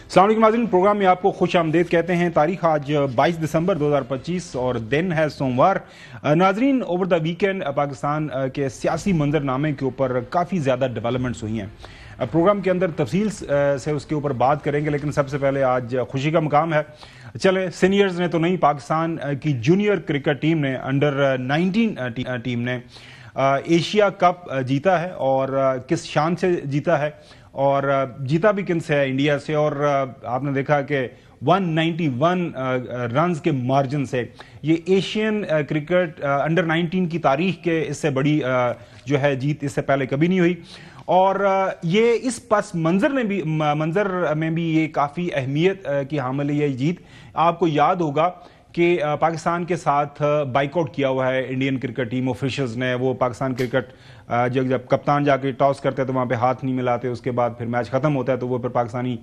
السلام علیکم ناظرین، پروگرام میں آپ کو خوش آمدید کہتے ہیں۔ تاریخ آج 22 دسمبر 2025 اور دن ہے سوموار۔ ناظرین، اوور دا ویکینڈ پاکستان کے سیاسی منظر نامے کے اوپر کافی زیادہ ڈیولپمنٹس ہوئی ہیں۔ پروگرام کے اندر تفصیل سے اس کے اوپر بات کریں گے، لیکن سب سے پہلے آج خوشی کا مقام ہے۔ چلیں، سینئرز نے تو نہیں، پاکستان کی جونیئر کرکٹ ٹیم نے، انڈر 19 ٹیم نے ایشیا کپ جیتا ہے، اور کس شان سے جیتا ہے، اور جیتا بھی کن سے ہے؟ انڈیا سے، اور آپ نے دیکھا کہ 191 رنز کے مارجن سے یہ ایشین کرکٹ انڈر 19 کی تاریخ کے اس سے بڑی جو ہے جیت اس سے پہلے کبھی نہیں ہوئی۔ اور یہ اس پس منظر میں بھی یہ کافی اہمیت کی حامل ہے یہ جیت۔ آپ کو یاد ہوگا کہ پاکستان کے ساتھ بائیک آؤٹ کیا ہوا ہے انڈین کرکٹ ٹیم آفیشلز نے۔ وہ پاکستان کرکٹ جب کپتان جا کے ٹاس کرتے تو وہاں پہ ہاتھ نہیں ملاتے، اس کے بعد پھر میچ ختم ہوتا ہے تو وہ پھر پاکستانی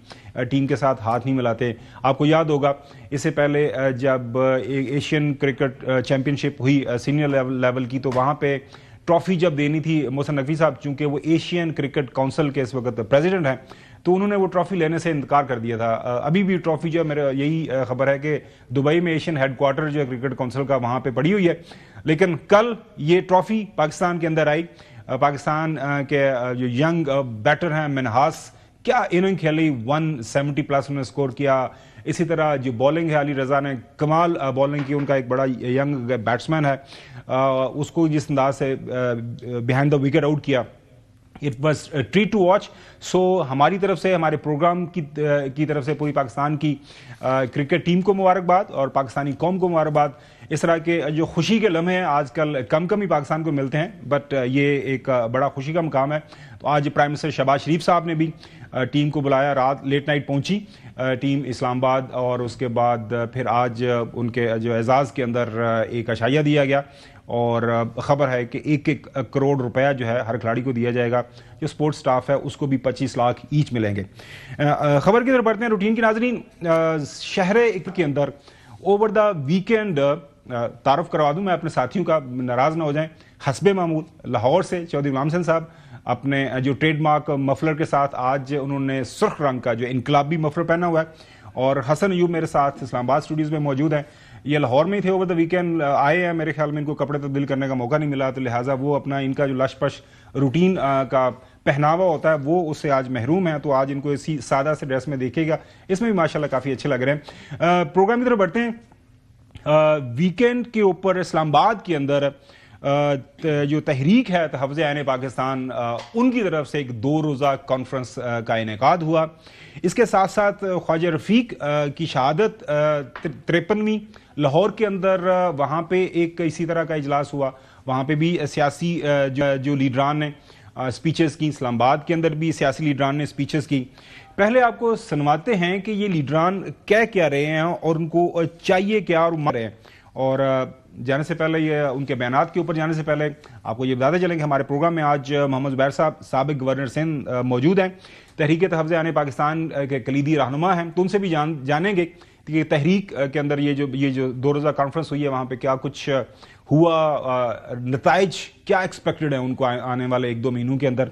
ٹیم کے ساتھ ہاتھ نہیں ملاتے۔ آپ کو یاد ہوگا اس سے پہلے جب ایشین کرکٹ چیمپئن شپ ہوئی سینئر لیول کی، تو وہاں پہ ٹرافی جب دینی تھی محسن نقوی صاحب، چونکہ وہ ایشین کرکٹ کونسل کے اس وقت پریزیڈنٹ ہیں، تو انہوں نے وہ ٹرافی لینے سے انکار کر دیا تھا۔ ابھی بھی ٹرافی جو ہے، میرا یہی خبر ہے کہ دبئی میں ایشین ہیڈ کوارٹر جو ہے کرکٹ کونسل کا، وہاں پہ پڑی ہوئی ہے، لیکن کل یہ ٹرافی پاکستان کے اندر آئی۔ پاکستان کے جو ینگ بیٹر ہیں، منہاس، کیا اننگ کھیلی، 170 پلس انہوں نے سکور کیا۔ اسی طرح جو بالنگ ہے، علی رضا نے کمال بالنگ کی، ان کا ایک بڑا ینگ بیٹسمین ہے، اس کو جس انداز سے بیہائنڈ دا وکٹ آؤٹ کیا، it was treat to watch. So ہماری طرف سے، ہمارے پروگرام کی طرف سے پوری پاکستان کی کرکٹ ٹیم کو مبارکباد اور پاکستانی قوم کو مبارکباد۔ اس طرح کے جو خوشی کے لمحے ہیں آج کل کم ہی پاکستان کو ملتے ہیں، بٹ یہ ایک بڑا خوشی کا مقام ہے۔ تو آج پرائم منسٹر شہباز شریف صاحب نے بھی ٹیم کو بلایا، رات لیٹ نائٹ پہنچی ٹیم اسلام آباد، اور اس کے بعد پھر آج ان کے جو اعزاز کے اندر ایک عشائیہ دیا گیا، اور خبر ہے کہ 1 کروڑ روپیہ جو ہے ہر کھلاڑی کو دیا جائے گا۔ جو سپورٹ سٹاف ہے اس کو بھی 25 لاکھ ایچ ملیں گے۔ خبر کی طرف بڑھتے ہیں، روٹین کی ناظرین۔ شہر کے اندر اوور دا ویکینڈ، تعارف کروا دوں میں اپنے ساتھیوں کا، ناراض نہ ہو جائیں، حسب معمول لاہور سے چودھری غلام حسین صاحب اپنے جو ٹریڈ مارک مفلر کے ساتھ آج انہوں نے سرخ رنگ کا جو انقلابی مفلر پہنا ہوا ہے، اور حسن ایوب میرے ساتھ اسلام آباد اسٹوڈیوز میں موجود ہیں۔ یہ لاہور میں ہی تھے، اوور دا ویکینڈ آئے ہیں، میرے خیال میں ان کو کپڑے تبدیل کرنے کا موقع نہیں ملا، تو لہٰذا وہ اپنا ان کا جو لش پش روٹین کا پہناوا ہوتا ہے وہ اس سے آج محروم ہے، تو آج ان کو اسی سادہ سے ڈریس میں دیکھے گا، اس میں بھی ماشاءاللہ کافی اچھے لگ رہے ہیں۔ پروگرام کی طرف بڑھتے ہیں۔ ویکینڈ کے اوپر اسلام آباد کے اندر جو تحریک ہے تحفظ عین پاکستان، ان کی طرف سے ایک 2 روزہ کانفرنس کا انعقاد ہوا۔ اس کے ساتھ ساتھ خواجہ رفیق کی شہادت 53ویں لاہور کے اندر، وہاں پہ ایک اسی طرح کا اجلاس ہوا، وہاں پہ بھی سیاسی جو لیڈران نے سپیچز کی، اسلام آباد کے اندر بھی سیاسی لیڈران نے سپیچز کی۔ پہلے آپ کو سنواتے ہیں کہ یہ لیڈران کیا رہے ہیں اور ان کو چاہیے کیا اور مر رہے ہیں، اور جانے سے پہلے یہ ان کے بیانات کے اوپر جانے سے پہلے آپ کو یہ بتاتے چلیں کہ ہمارے پروگرام میں آج محمد زبیر صاحب سابق گورنر سندھ موجود ہیں، تحریک تحفظ عین پاکستان کے کلیدی رہنما ہیں، تو ان سے بھی جانیں گے کہ تحریک کے اندر یہ جو 2 روزہ کانفرنس ہوئی ہے وہاں پہ کیا کچھ ہوا، نتائج کیا ایکسپیکٹڈ ہیں ان کو آنے والے 1-2 مہینوں کے اندر۔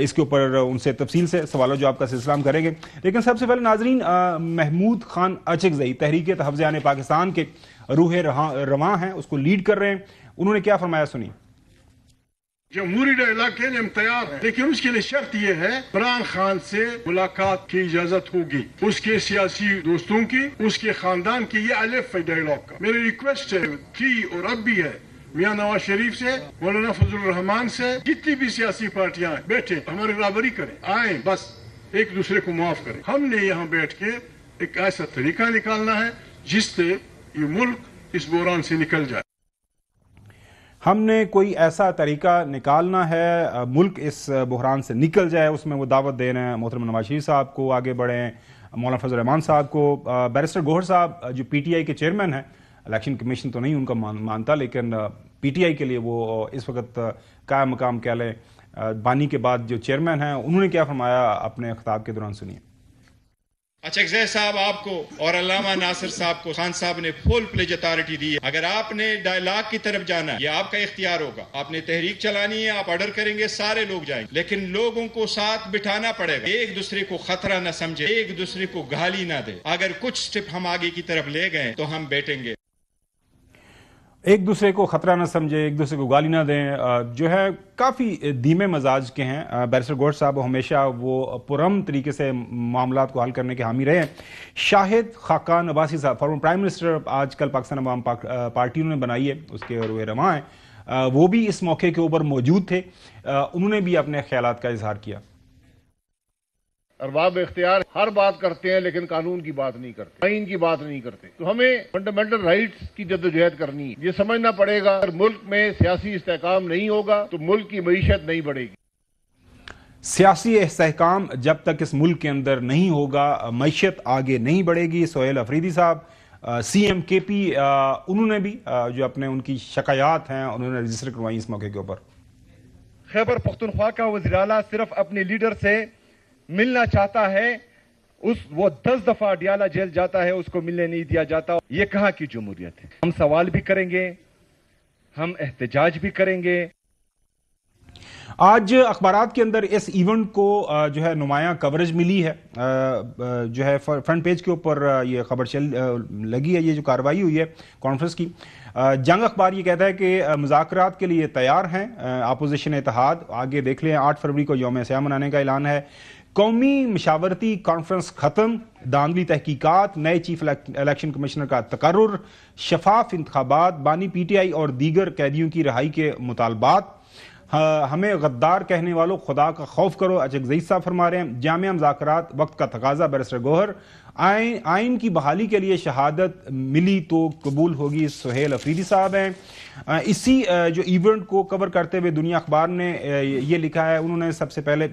اس کے اوپر ان سے تفصیل سے سوال و جواب کا سلسلہ ہم کریں گے، لیکن سب سے پہلے ناظرین، محمود خان اچکزئی تحریک تحفظ عین پاکستان کے روح رواں ہیں، اس کو لیڈ کر رہے ہیں، انہوں نے کیا فرمایا، سنی۔ جمہوری علاقے میں ہم تیار ہیں، لیکن اس کے لیے شرط یہ ہے عمران خان سے ملاقات کی اجازت ہوگی، اس کے سیاسی دوستوں کی، اس کے خاندان کی، یہ الف ہے ڈائلاگ کا۔ میری ریکویسٹ ہے تھی اور اب بھی ہے، میاں نواز شریف سے، مولانا فضل الرحمان سے، جتنی بھی سیاسی پارٹیاں ہیں، بیٹھے ہماری برابری کریں، آئیں، بس ایک دوسرے کو معاف کریں۔ ہم نے یہاں بیٹھ کے ایک ایسا طریقہ نکالنا ہے جس سے یہ ملک اس بحران سے نکل جائے۔ ہم نے کوئی ایسا طریقہ نکالنا ہے، ملک اس بحران سے نکل جائے، اس میں وہ دعوت دے رہے ہیں محترم نواز شریف صاحب کو، آگے بڑھیں، مولانا فضل الرحمان صاحب کو۔ بیرسٹر گوہر صاحب جو پی ٹی آئی کے چیئرمین ہیں، الیکشن کمیشن تو نہیں ان کا مانتا، لیکن پی ٹی آئی کے لیے وہ اس وقت قائم مقام کہہ لیں، بانی کے بعد جو چیئرمین ہیں، انہوں نے کیا فرمایا اپنے خطاب کے دوران، سنیے۔ اچکزئی صاحب آپ کو اور علامہ ناصر صاحب کو خان صاحب نے فل پلیج اتھارٹی دی ہے. اگر آپ نے ڈائلاگ کی طرف جانا ہے یہ آپ کا اختیار ہوگا. آپ نے تحریک چلانی ہے, آپ آرڈر کریں گے, سارے لوگ جائیں گے, لیکن لوگوں کو ساتھ بٹھانا پڑے گا. ایک دوسرے کو خطرہ نہ سمجھے, ایک دوسرے کو گالی نہ دے. اگر کچھ سٹیپ ہم آگے کی طرف لے گئے تو ہم بیٹھیں گے. ایک دوسرے کو خطرہ نہ سمجھے, ایک دوسرے کو گالی نہ دیں, جو ہے کافی دھیمے مزاج کے ہیں. بیرسٹر گوہر صاحب ہمیشہ وہ پرامن طریقے سے معاملات کو حل کرنے کے حامی رہے ہیں. شاہد خاقان عباسی صاحب فارمر پرائم منسٹر, آج کل پاکستان عوام پارٹی انہوں نے بنائی ہے, اس کے روئے رواں ہیں, وہ بھی اس موقع کے اوپر موجود تھے. انہوں نے بھی اپنے خیالات کا اظہار کیا. ارباب اختیار ہر بات کرتے ہیں لیکن قانون کی بات نہیں کرتے, آئین کی بات نہیں کرتے. تو ہمیں فنڈامنٹل رائٹس کی جدوجہد کرنی ہے. یہ سمجھنا پڑے گا اگر ملک میں سیاسی استحکام نہیں ہوگا تو ملک کی معیشت نہیں بڑھے گی. سیاسی استحکام جب تک اس ملک کے اندر نہیں ہوگا معیشت آگے نہیں بڑھے گی. سہیل افریدی صاحب سی ایم کے پی, انہوں نے بھی جو اپنے ان کی شکایات ہیں انہوں نے رجسٹر کروائی اس موقع کے اوپر. خیبر پختونخوا کا وزیر اعلیٰ صرف اپنے لیڈر سے ملنا چاہتا ہے, وہ 10 دفعہ ڈیالہ جیل جاتا ہے, اس کو ملنے نہیں دیا جاتا. یہ کہاں کی جمہوریت ہے؟ ہم سوال بھی کریں گے, ہم احتجاج بھی کریں گے. آج اخبارات کے اندر اس ایونٹ کو جو ہے نمایاں کوریج ملی ہے, جو ہے فرنٹ پیج کے اوپر یہ خبر لگی ہے. یہ جو کارروائی ہوئی ہے کانفرنس کی, جنگ اخبار یہ کہتا ہے کہ مذاکرات کے لیے تیار ہیں اپوزیشن اتحاد. آگے دیکھ لیں, 8 فروری کو یوم سیاہ منانے کا اعلان ہے. قومی مشاورتی کانفرنس ختم, دھاندلی تحقیقات, نئے چیف الیکشن کمشنر کا تقرر, شفاف انتخابات, بانی پی ٹی آئی اور دیگر قیدیوں کی رہائی کے مطالبات. ہمیں غدار کہنے والوں خدا کا خوف کرو, اچکزئی صاحب فرما رہے ہیں. جامعہ مذاکرات وقت کا تقاضا, بیرسٹر گوہر. آئین کی بحالی کے لیے شہادت ملی تو قبول ہوگی, سہیل افریدی صاحب ہیں. اسی جو ایونٹ کو کور کرتے ہوئے دنیا اخبار نے یہ لکھا ہے, انہوں نے سب سے پہلے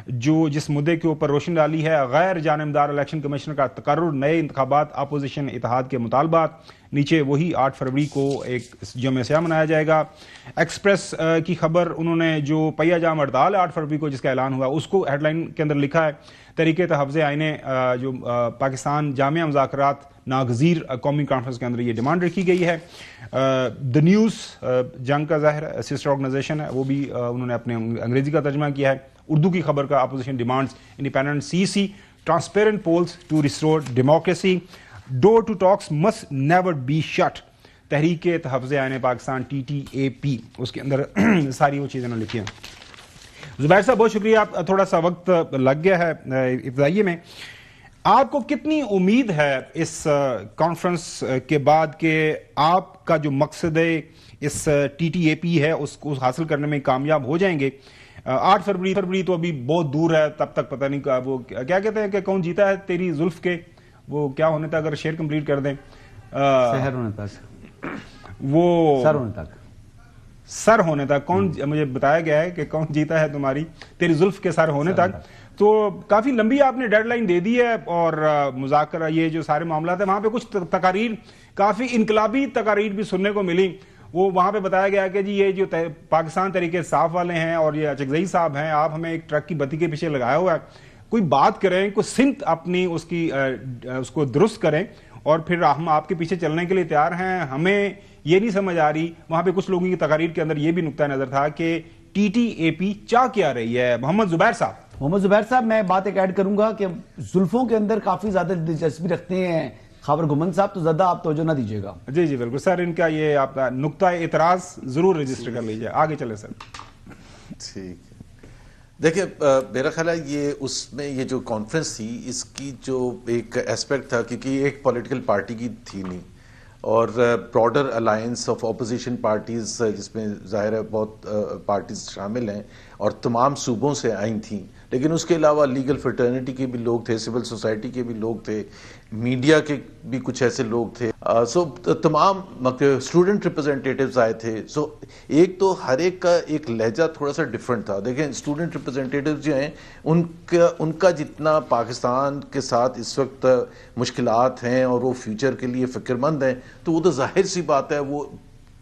جو جس مدعے کے اوپر روشنی ڈالی ہے, غیر جانبدار الیکشن کمشنر کا تقرر, نئے انتخابات, اپوزیشن اتحاد کے مطالبات. نیچے وہی 8 فروری کو ایک یوم سیاہ منایا جائے گا. ایکسپریس کی خبر, انہوں نے جو پہیا جام ہڑتال 8 فروری کو جس کا اعلان ہوا اس کو ہیڈ لائن کے اندر لکھا ہے, تحریک تحفظ آئین جو پاکستان جامعہ مذاکرات ناگزیر قومی کانفرنس کے اندر یہ ڈیمانڈ رکھی گئی ہے. دا نیوز جنگ کا ظاہر سسٹر آرگنائزیشن ہے, وہ بھی انہوں نے اپنے انگریزی کا ترجمہ کیا ہے. اردو کی خبر کا opposition demands, independent C C, transparent polls to restore democracy, door to talks must never be shut. Tehreek Tahaffuz آئین پاکستان TTAP, اس کے اندر ساری وہ چیزیں لکھی ہیں. زبیر صاحب بہت شکریہ, آپ تھوڑا سا وقت لگ گیا ہے ابتدائیے میں. آپ کو کتنی امید ہے اس کانفرنس کے بعد کہ آپ کا جو مقصد ہے اس TTAP ہے اس کو حاصل کرنے میں کامیاب ہو جائیں گے؟ 8 فروری تو ابھی بہت دور ہے, تب تک پتہ نہیں وہ کیا کہتے ہیں کہ کون جیتا ہے تیری زلف کے, وہ کیا ہونے تک اگر شیئر کمپلیٹ کر دیں, سحر ہونے تک, وہ سر ہونے تک, سر ہونے تک. کون, مجھے بتایا گیا ہے کہ کون جیتا ہے تمہاری تیری زلف کے سر ہونے تک. تو کافی لمبی آپ نے ڈیڈ لائن دے دی ہے, اور مذاکرہ یہ جو سارے معاملات ہیں, وہاں پہ کچھ تقاریر, کافی انقلابی تقاریر بھی سننے کو ملی. وہ وہاں پہ بتایا گیا کہ جی یہ جو پاکستان تحریک انصاف والے ہیں اور یہ اچکزئی صاحب ہیں, آپ ہمیں ایک ٹرک کی بتی کے پیچھے لگایا ہوا ہے, کوئی بات کریں, کوئی سمت اپنی اس کو درست کریں, اور پھر ہم آپ کے پیچھے چلنے کے لیے تیار ہیں. ہمیں یہ نہیں سمجھ آ رہی, وہاں پہ کچھ لوگوں کی تقاریر کے اندر یہ بھی نقطہ نظر تھا کہ TTAP چاہ کیا رہی ہے. محمد زبیر صاحب, میں بات ایک ایڈ کروں گا کہ زلفوں کے اندر کافی زیادہ دلچسپی رکھتے ہیں خاور گمن صاحب, تو زیادہ آپ توجہ نہ دیجیے گا. جی بالکل سر, ان کا یہ آپ کا نقطہ اعتراض ضرور رجسٹر کر لیجیے. آگے چلے سر. ٹھیک ہے, دیکھیں میرا خیال ہے یہ اس میں یہ جو کانفرنس تھی اس کی جو ایک ایسپیکٹ تھا, کیونکہ ایک پولیٹیکل پارٹی کی تھی نہیں, اور broader alliance of opposition parties جس میں ظاہر ہے بہت پارٹیز شامل ہیں اور تمام صوبوں سے آئی تھیں, لیکن اس کے علاوہ لیگل فرٹرنیٹی کے بھی لوگ تھے, سول سوسائٹی کے بھی لوگ تھے, میڈیا کے بھی کچھ ایسے لوگ تھے. سو تمام اسٹوڈنٹ ریپرزینٹیٹیوز آئے تھے. سو ایک تو ہر ایک کا ایک لہجہ تھوڑا سا ڈفرینٹ تھا. دیکھیں اسٹوڈنٹ ریپرزینٹیٹیوز جو ہیں ان کا جتنا پاکستان کے ساتھ اس وقت مشکلات ہیں اور وہ فیوچر کے لیے فکر مند ہیں, تو وہ تو ظاہر سی بات ہے وہ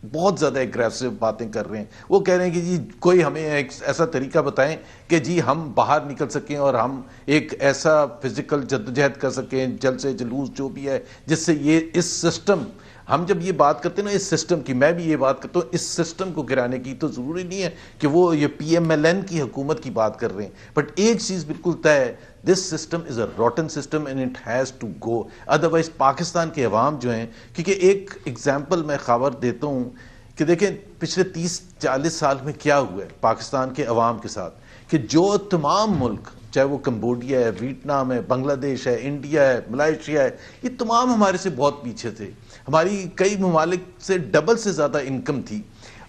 بہت زیادہ اگریسو باتیں کر رہے ہیں. وہ کہہ رہے ہیں کہ جی کوئی ہمیں ایک ایسا طریقہ بتائیں کہ جی ہم باہر نکل سکیں اور ہم ایک ایسا فزیکل جدوجہد کر سکیں, جلسے جلوس جو بھی ہے, جس سے یہ اس سسٹم, ہم جب یہ بات کرتے ہیں نا اس سسٹم کی, میں بھی یہ بات کرتا ہوں اس سسٹم کو گرانے کی, تو ضروری نہیں ہے کہ وہ یہ پی ایم ایل این کی حکومت کی بات کر رہے ہیں, بٹ ایک چیز بالکل طے ہے, this system is a rotten system and it has to go. otherwise Pakistan کے عوام جو ہیں, کیونکہ ایک ایگزامپل میں خبر دیتا ہوں کہ دیکھیں پچھلے 30-40 سال میں کیا ہوا ہے پاکستان کے عوام کے ساتھ, کہ جو تمام ملک, چاہے وہ کمبوڈیا ہے, ویتنام ہے, بنگلہ دیش ہے, انڈیا ہے, ملائیشیا ہے, یہ تمام ہمارے سے بہت پیچھے تھے, ہماری کئی ممالک سے ڈبل سے زیادہ انکم تھی,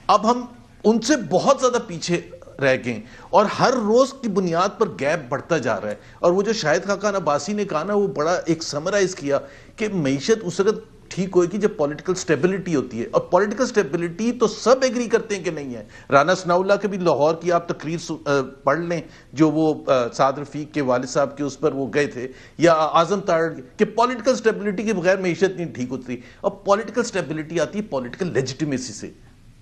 اب ہم ان سے بہت زیادہ پیچھے رہ گئے اور ہر روز کی بنیاد پر گیپ بڑھتا جا رہا ہے. اور وہ جو شاہد خاقان عباسی نے کہا نا, وہ بڑا ایک سمرائز کیا کہ معیشت اس وقت ٹھیک ہوئے گی جب پولیٹیکل سٹیبلٹی ہوتی ہے, اور پولیٹیکل سٹیبلٹی تو سب ایگری کرتے ہیں کہ نہیں ہے. رانا ثناء اللہ کے بھی لاہور کی آپ تقریر پڑھ لیں جو وہ سعد رفیق کے والد صاحب کے اس پر وہ گئے تھے, یا اعظم تارڑ, کہ پولیٹیکل سٹیبلٹی کے بغیر معیشت نہیں ٹھیک ہوتی, اور پولیٹیکل سٹیبلٹی آتی ہے پولیٹیکل لیجیٹیمیسی سے.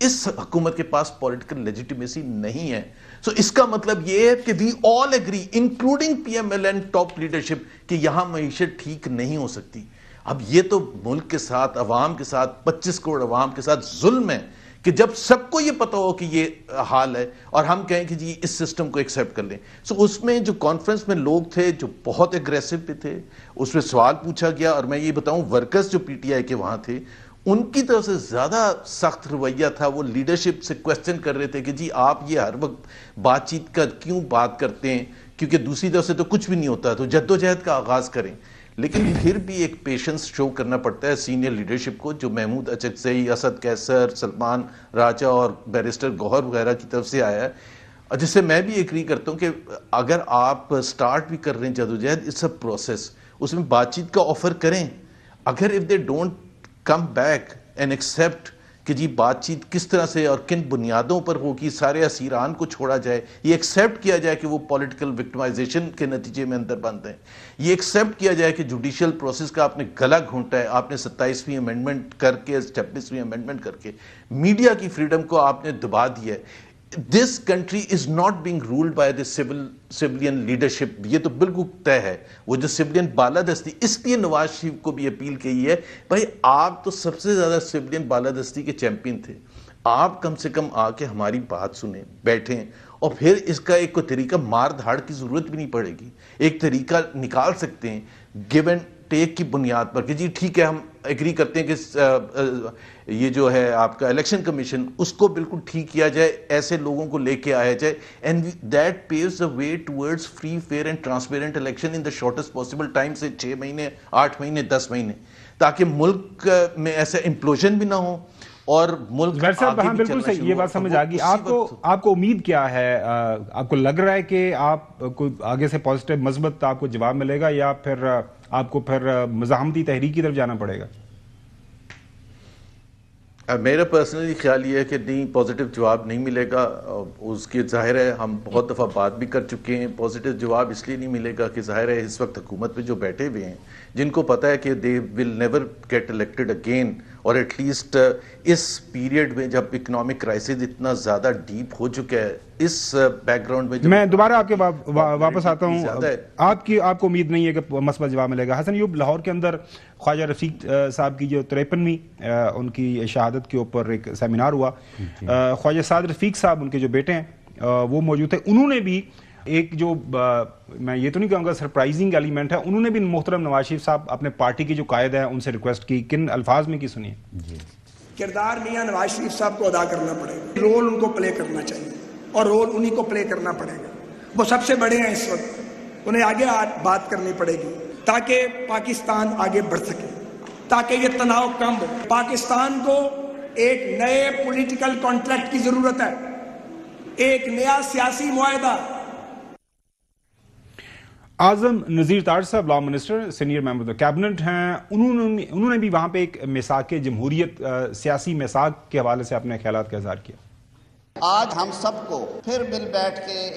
اس حکومت کے پاس پولیٹیکل لیجیٹیمیسی نہیں ہے. سو اس کا مطلب یہ ہے کہ we all agree including P M L N top leadership کہ یہاں معیشت ٹھیک نہیں ہو سکتی. اب یہ تو ملک کے ساتھ, عوام کے ساتھ, 25 کروڑ عوام کے ساتھ ظلم ہے کہ جب سب کو یہ پتا ہو کہ یہ حال ہے اور ہم کہیں کہ جی اس سسٹم کو ایکسیپٹ کر لیں. سو اس میں جو کانفرنس میں لوگ تھے جو بہت اگریسو بھی تھے, اس میں سوال پوچھا گیا, اور میں یہ بتاؤں ورکرز جو پی ٹی آئی کے وہاں تھے ان کی طرف سے زیادہ سخت رویہ تھا, وہ لیڈرشپ سے کویسچن کر رہے تھے کہ جی آپ یہ ہر وقت بات چیت کا کیوں بات کرتے ہیں, کیونکہ دوسری طرف سے تو کچھ بھی نہیں ہوتا, تو جدوجہد کا آغاز کریں. لیکن پھر بھی ایک پیشنس شو کرنا پڑتا ہے سینئر لیڈرشپ کو, جو محمود اچکزئی, اسد کیسر, سلمان راجہ اور بیرسٹر گوہر وغیرہ کی طرف سے آیا ہے, جس سے میں بھی ایگری کرتا ہوں کہ اگر آپ سٹارٹ بھی کر رہے ہیں جدوجہد, اٹس اے پروسیس, اس میں بات چیت کا آفر کریں. اگر if they don't come back and accept کہ جی بات چیت کس طرح سے اور کن بنیادوں پر ہوگی, سارے اسیران کو چھوڑا جائے, یہ ایکسیپٹ کیا جائے کہ وہ پولیٹیکل وکٹمائزیشن کے نتیجے میں اندر بند ہیں, یہ ایکسیپٹ کیا جائے کہ جوڈیشل پروسیس کا آپ نے گلا گھونٹا ہے, آپ نے 27ویں امینڈمنٹ کر کے, 26ویں امینڈمنٹ کر کے میڈیا کی فریڈم کو آپ نے دبا دیا ہے. This country is not being ruled by the civilian leadership. یہ تو بالکل طے ہے. وہ جو سویلین بالادستی, اس لیے نواز شریف کو بھی اپیل کی ہے, بھائی آپ تو سب سے زیادہ سویلین بالادستی کے چیمپئن تھے, آپ کم سے کم آ کے ہماری بات سنیں, بیٹھیں, اور پھر اس کا ایک کوئی طریقہ مار دھاڑ کی ضرورت بھی نہیں پڑے گی, ایک طریقہ نکال سکتے ہیں گیو اینڈ ٹیک کی بنیاد پر کہ جی ٹھیک ہے ہم ایگری کرتے ہیں کہ یہ جو ہے آپ کا الیکشن کمیشن, اس کو بالکل ٹھیک کیا جائے, ایسے لوگوں کو لے کے آیا جائے, and that paves the way towards free, fair and transparent election in the shortest possible time, سے 6 مہینے, 8 مہینے, 10 مہینے, تاکہ ملک میں ایسا امپلوژن بھی نہ ہو اور ملک ہاں بالکل صحیح, یہ بات سمجھ آ گئی. آپ کو امید کیا ہے, آپ کو لگ رہا ہے کہ آپ کو آگے سے پازیٹیو مثبت آپ کو جواب ملے گا, یا پھر آپ کو پھر مزاحمتی تحریک کی طرف جانا پڑے گا؟ میرا پرسنلی خیال یہ ہے کہ نہیں, پازیٹیو جواب نہیں ملے گا. اس کی ظاہر ہے ہم بہت دفعہ بات بھی کر چکے ہیں, پازیٹیو جواب اس لیے نہیں ملے گا کہ ظاہر ہے اس وقت حکومت پہ جو بیٹھے ہوئے ہیں, جن کو پتہ ہے کہ they will never get elected again, اور ایٹ لیسٹ اس پیریڈ میں جب اکنامک کرائسس اتنا زیادہ ڈیپ ہو چکا ہے, اس بیک گراؤنڈ میں میں دوبارہ آپ کے واپس آتا ہوں. آپ کو امید نہیں ہے کہ مثبت جواب ملے گا. حسن ایوب, لاہور کے اندر خواجہ رفیق صاحب کی جو 53ویں ان کی شہادت کے اوپر ایک سیمینار ہوا, خواجہ سعد رفیق صاحب ان کے جو بیٹے ہیں وہ موجود تھے, انہوں نے بھی ایک جو میں یہ تو نہیں کہوں گا سرپرائزنگ ایلیمنٹ ہے, انہوں نے بھی محترم نواز شریف صاحب اپنے پارٹی کے جو قائد ہیں ان سے ریکویسٹ کی, کن الفاظ میں کی سنیے. کردار میاں نواز شریف صاحب کو ادا کرنا پڑے گا, رول ان کو پلے کرنا چاہیے, اور رول انہی کو پلے کرنا پڑے گا. وہ سب سے بڑے ہیں اس وقت, انہیں آگے بات کرنی پڑے گی تاکہ پاکستان آگے بڑھ سکے, تاکہ یہ تناؤ کم ہو. پاکستان کو ایک نئے پولیٹیکل کانٹریکٹ کی ضرورت ہے, ایک نیا سیاسی معاہدہ. اعظم نذیر تاج صاحب law minister, senior member cabinet ہیں, انہوں نے بھی وہاں پہ ایک میثاق جمہوریت, سیاسی میثاق کے حوالے سے اپنے خیالات کا اظہار کیا. آج ہم سب کو پھر مل بیٹھ کے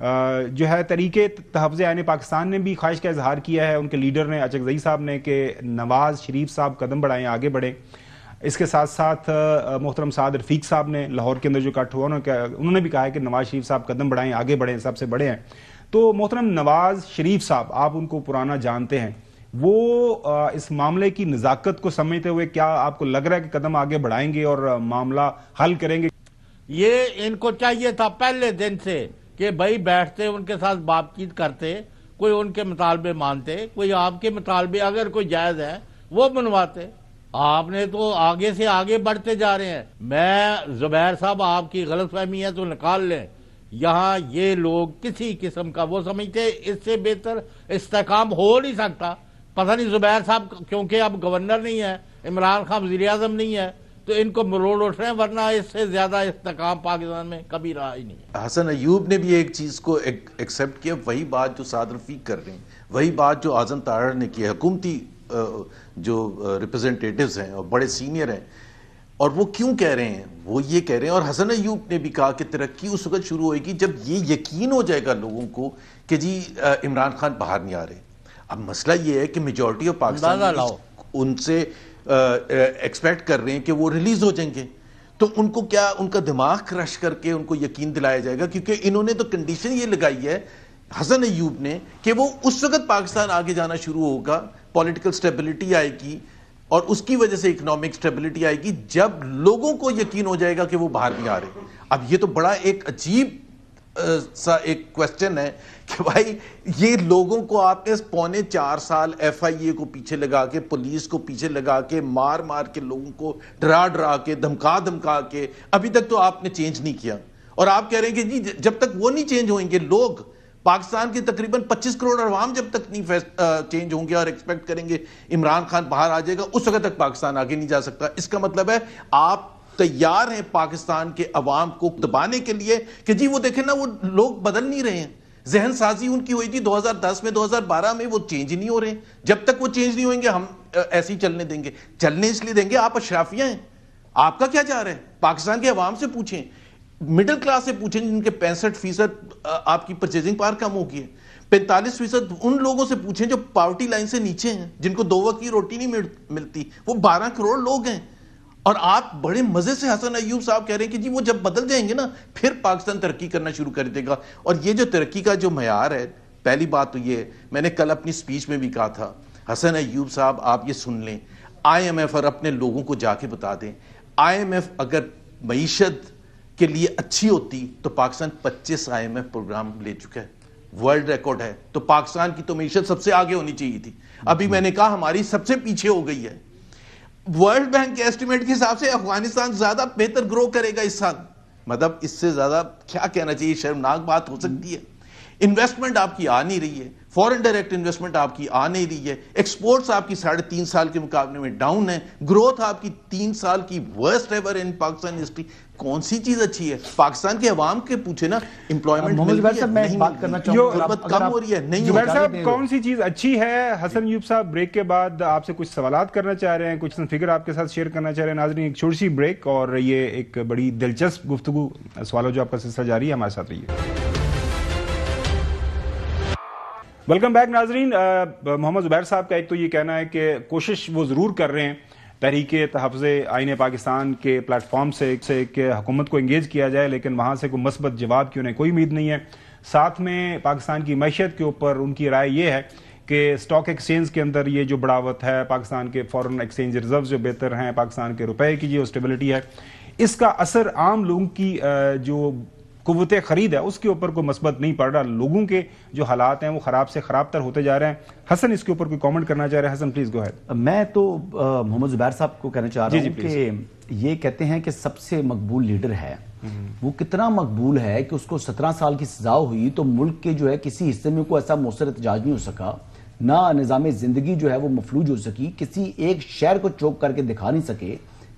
جو ہے تحریک تحفظ آئین پاکستان نے بھی خواہش کا اظہار کیا ہے، ان کے لیڈر نے اچکزئی صاحب نے، کہ نواز شریف صاحب قدم بڑھائیں، آگے بڑھیں۔ اس کے ساتھ ساتھ محترم سعد رفیق صاحب نے لاہور کے اندر جو کٹ ہوا انہوں نے بھی کہا ہے کہ نواز شریف صاحب قدم بڑھائیں، آگے بڑھیں، سب سے بڑے ہیں۔ تو محترم نواز شریف صاحب، آپ ان کو پرانا جانتے ہیں، وہ اس معاملے کی نزاکت کو سمجھتے ہوئے کیا آپ کو لگ رہا ہے کہ قدم آگے بڑھائیں گے اور معاملہ حل کریں گے؟ یہ ان کو چاہیے تھا پہلے دن سے کہ بھائی بیٹھتے، ان کے ساتھ بات چیت کرتے، کوئی ان کے مطالبے مانتے، کوئی آپ کے مطالبے اگر کوئی جائز ہے وہ منواتے۔ آپ نے تو آگے سے آگے بڑھتے جا رہے ہیں۔ میں زبیر صاحب آپ کی غلط فہمی ہے تو نکال لیں، یہاں یہ لوگ کسی قسم کا وہ سمجھتے اس سے بہتر استحکام ہو نہیں سکتا۔ پتہ نہیں زبیر صاحب کیونکہ اب گورنر نہیں ہے، عمران خان وزیر اعظم نہیں ہے تو ان کو مروڑ اٹھ رہے ہیں، ورنہ اس سے زیادہ استحکام پاکستان میں کبھی رہا ہی نہیں۔ حسن ایوب نے بھی ایک چیز کو ایکسیپٹ کیا، وہی بات جو سعد رفیق کر رہے ہیں، وہی بات جو اعظم طاہر نے کی، حکومتی جو ریپرزنٹیٹیوز ہیں اور بڑے سینئر ہیں، اور وہ کیوں کہہ رہے ہیں؟ وہ یہ کہہ رہے ہیں، اور حسن ایوب نے بھی کہا کہ ترقی اس وقت شروع ہوئے گی جب یہ یقین ہو جائے گا لوگوں کو کہ جی عمران خان باہر نہیں آ رہے۔ اب مسئلہ یہ ہے کہ میجورٹی آف پاکستان ان سے ایکسپیکٹ کر رہے ہیں کہ وہ ریلیز ہو جائیں گے، تو ان کو کیا ان کا دماغ کرش کر کے ان کو یقین دلایا جائے گا؟ کیونکہ انہوں نے تو کنڈیشن یہ لگائی ہے حسن ایوب نے کہ وہ اس وقت پاکستان آگے جانا شروع ہوگا، پولیٹیکل سٹیبلٹی آئے گی اور اس کی وجہ سے اکنامک سٹیبلٹی آئے گی جب لوگوں کو یقین ہو جائے گا کہ وہ باہر نہیں آ رہے۔ اب یہ تو بڑا ایک عجیب سا ایک کویسچن ہے کہ بھائی یہ لوگوں کو آپ نے 3.25 سال ایف آئی اے کو پیچھے لگا کے، پولیس کو پیچھے لگا کے، مار مار کے، لوگوں کو ڈرا کے، دھمکا کے، ابھی تک تو آپ نے چینج نہیں کیا، اور آپ کہہ رہے ہیں کہ جی جب تک وہ نہیں چینج ہوئیں گے، لوگ پاکستان کے تقریباً 25 کروڑ عوام جب تک نہیں چینج ہوں گے اور ایکسپیکٹ کریں گے عمران خان باہر آ جائے گا، اس وقت تک پاکستان آگے نہیں جا سکتا۔ اس کا مطلب ہے آپ تیار ہیں پاکستان کے عوام کو دبانے کے لیے کہ جی وہ دیکھیں نا، وہ لوگ بدل نہیں رہے ہیں، ذہن سازی ان کی ہوئی تھی 2010 میں، 2012 میں، وہ چینج نہیں ہو رہے ہیں۔ جب تک وہ چینج نہیں ہوئیں گے ہم ایسے ہی چلنے دیں گے۔ چلنے اس لیے دیں گے، آپ اشرافیہ ہیں، آپ کا کیا جا رہا ہے؟ پاکستان کے عوام سے پوچھیں، مڈل کلاس سے پوچھیں جن کے 65% آپ کی پرچیزنگ پاور کم ہو گئی ہے، 45% ان لوگوں سے پوچھیں جو پاورٹی لائن سے نیچے ہیں، جن کو 2 وقت کی روٹی نہیں ملتی، وہ 12 کروڑ لوگ ہیں۔ اور آپ بڑے مزے سے حسن ایوب صاحب کہہ رہے ہیں کہ جی وہ جب بدل جائیں گے نا پھر پاکستان ترقی کرنا شروع کر دے گا۔ اور یہ جو ترقی کا جو معیار ہے، پہلی بات تو یہ ہے، میں نے کل اپنی سپیچ میں بھی کہا تھا، حسن ایوب صاحب آپ یہ سن لیں، آئی ایم ایف اور اپنے لوگوں کو جا کے بتا دیں، آئی ایم ایف اگر معیشت کے لیے اچھی ہوتی تو Pakistan 25 I M F programme لے چکا ہے، ورلڈ ریکارڈ ہے، تو پاکستان کی تو معیشت سب سے آگے ہونی چاہیے تھی۔ ابھی میں نے کہا ہماری سب سے پیچھے ہو گئی ہے۔ ورلڈ بینک کے ایسٹیمیٹ کے حساب سے افغانستان زیادہ بہتر گرو کرے گا اس سال، مطلب اس سے زیادہ کیا کہنا چاہیے، شرمناک بات ہو سکتی ہے۔ انویسٹمنٹ آپ کی آ نہیں رہی ہے، فورن ڈائریکٹ انویسٹمنٹ آپ کی آ نہیں رہی ہے، ایکسپورٹس آپ کی 3.5 سال کے مقابلے میں ڈاؤن ہے، گروتھ آپ کی 3 سال کی ورسٹ ایور ان پاکستان ہسٹری۔ کون سی چیز اچھی ہے؟ پاکستان کے عوام کے پوچھے نا، امپلائمنٹ مل رہی ہے، نہیں بات کرنا چاہوں گا، غربت کم ہو رہی ہے، نہیں زبیر صاحب کون سی چیز اچھی ہے؟ حسن ایوب صاحب بریک کے بعد آپ سے کچھ سوالات کرنا چاہ رہے ہیں، کچھ فگر آپ کے ساتھ شیئر کرنا چاہ رہے ہیں۔ ناظرین ایک چھوٹی سی بریک اور یہ ایک بڑی دلچسپ گفتگو، سوالوں جو آپ کا سلسلہ جاری ہے، ہمارے ساتھ رہیے۔ ویلکم بیک ناظرین۔ محمد زبیر صاحب کا ایک تو یہ کہنا ہے کہ کوشش وہ ضرور کر رہے ہیں تحریک تحفظ آئین پاکستان کے پلیٹ فارم سے کہ حکومت کو انگیج کیا جائے، لیکن وہاں سے کوئی مثبت جواب کی انہیں کوئی امید نہیں ہے۔ ساتھ میں پاکستان کی معیشت کے اوپر ان کی رائے یہ ہے کہ اسٹاک ایکسچینج کے اندر یہ جو بڑھاوت ہے، پاکستان کے فورن ایکسچینج ریزروز جو بہتر ہیں، پاکستان کے روپے کی جو اسٹیبلٹی ہے، اس کا اثر عام لوگوں کی جو قوت خرید ہے اس کے اوپر کوئی مثبت نہیں پڑ رہا۔ لوگوں کے جو حالات ہیں وہ خراب سے خراب تر ہوتے جا رہے ہیں۔ حسن اس کے اوپر کوئی کامنٹ کرنا چاہ رہے ہیں؟ حسن پلیز گو ہیڈ۔ میں تو محمد زبیر صاحب کو کہنا چاہ رہا ہوں کہ یہ کہتے ہیں کہ سب سے مقبول لیڈر ہے، وہ کتنا مقبول ہے کہ اس کو 17 سال کی سزا ہوئی تو ملک کے جو ہے کسی حصے میں کوئی ایسا مؤثر احتجاج نہیں ہو سکا، نہ نظام زندگی جو ہے وہ مفلوج ہو سکی، کسی ایک شہر کو چوک کر کے دکھا نہیں سکے۔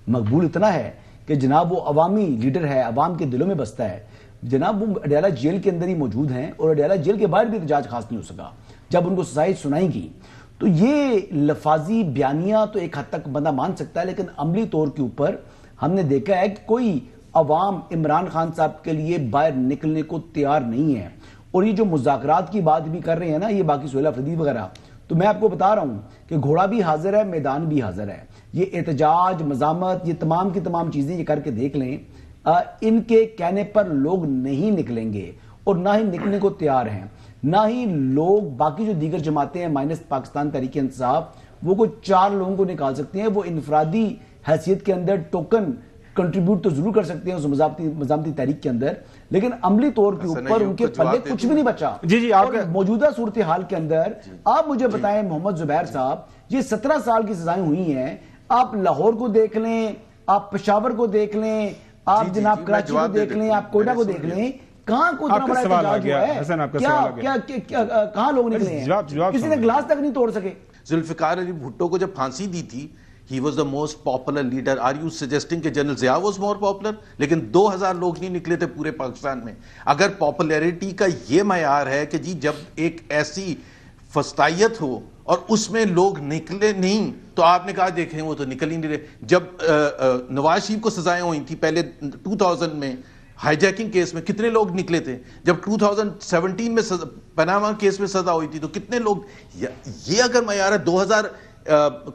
مقبول اتنا ہے کہ جناب وہ عوامی لیڈر ہے، عوام کے دلوں میں بستا ہے۔ جناب وہ اڈیالہ جیل کے اندر ہی موجود ہیں اور اڈیالہ جیل کے باہر بھی احتجاج خاص نہیں ہو سکا جب ان کو سزائیں سنائی گی۔ تو یہ لفاظی بیانیہ تو ایک حد تک بندہ مان سکتا ہے، لیکن عملی طور کے اوپر ہم نے دیکھا ہے کہ کوئی عوام عمران خان صاحب کے لیے باہر نکلنے کو تیار نہیں ہے۔ اور یہ جو مذاکرات کی بات بھی کر رہے ہیں نا یہ باقی سہیل افریدی وغیرہ، تو میں آپ کو بتا رہا ہوں کہ گھوڑا بھی حاضر ہے، میدان بھی حاضر ہے. یہ احتجاج، مزاحمت، یہ تمام کی تمام چیزیں یہ کر کے دیکھ لیں، ان کے کہنے پر لوگ نہیں نکلیں گے اور نہ ہی نکلنے کو تیار ہیں. نہ ہی لوگ باقی جو دیگر جماعتیں ہیں مائنس پاکستان تحریک انصاف، وہ کوئی 4 لوگوں کو نکال سکتے ہیں. وہ انفرادی حیثیت کے اندر ٹوکن کنٹریبیوٹ تو ضرور کر سکتے ہیں اس مزاحمتی تحریک کے اندر، لیکن عملی طور کے اوپر ان کے پلے کچھ بھی نہیں بچا. اور موجودہ صورتحال کے اندر آپ مجھے بتائیں محمد زبیر صاحب، یہ 17 سال کی سزائیں ہوئی ہیں. آپ لاہور کو دیکھ لیں، آپ پشاور کو دیکھ لیں، آپ جناب کراچی کو دیکھ لیں، آپ کوئٹہ کو دیکھ لیں، کہاں کو اتنا بڑا احتجاج ہوا ہے؟ کہاں لوگ نکلے ہیں؟ کسی نے گلاس تک نہیں توڑ سکے. ذوالفقار علی بھٹو کو جب پھانسی دی تھی، he was the most popular leader. Are you suggesting کہ general Zia was more popular؟ لیکن 2000 لوگ نہیں نکلے تھے پورے پاکستان میں. اگر پاپولیرٹی کا یہ معیار ہے کہ جی جب ایک ایسی فسطائیت ہو اور اس میں لوگ نکلے نہیں، تو آپ نے کہا دیکھیں وہ تو نکل ہی نہیں رہے. جب نواز شریف کو سزائیں ہوئی تھی پہلے 2000 میں ہائی جیکنگ کیس میں، کتنے لوگ نکلے تھے؟ جب 2017 میں پناما کیس میں سزا ہوئی تھی تو کتنے لوگ؟ یہ اگر معیار ہے 2000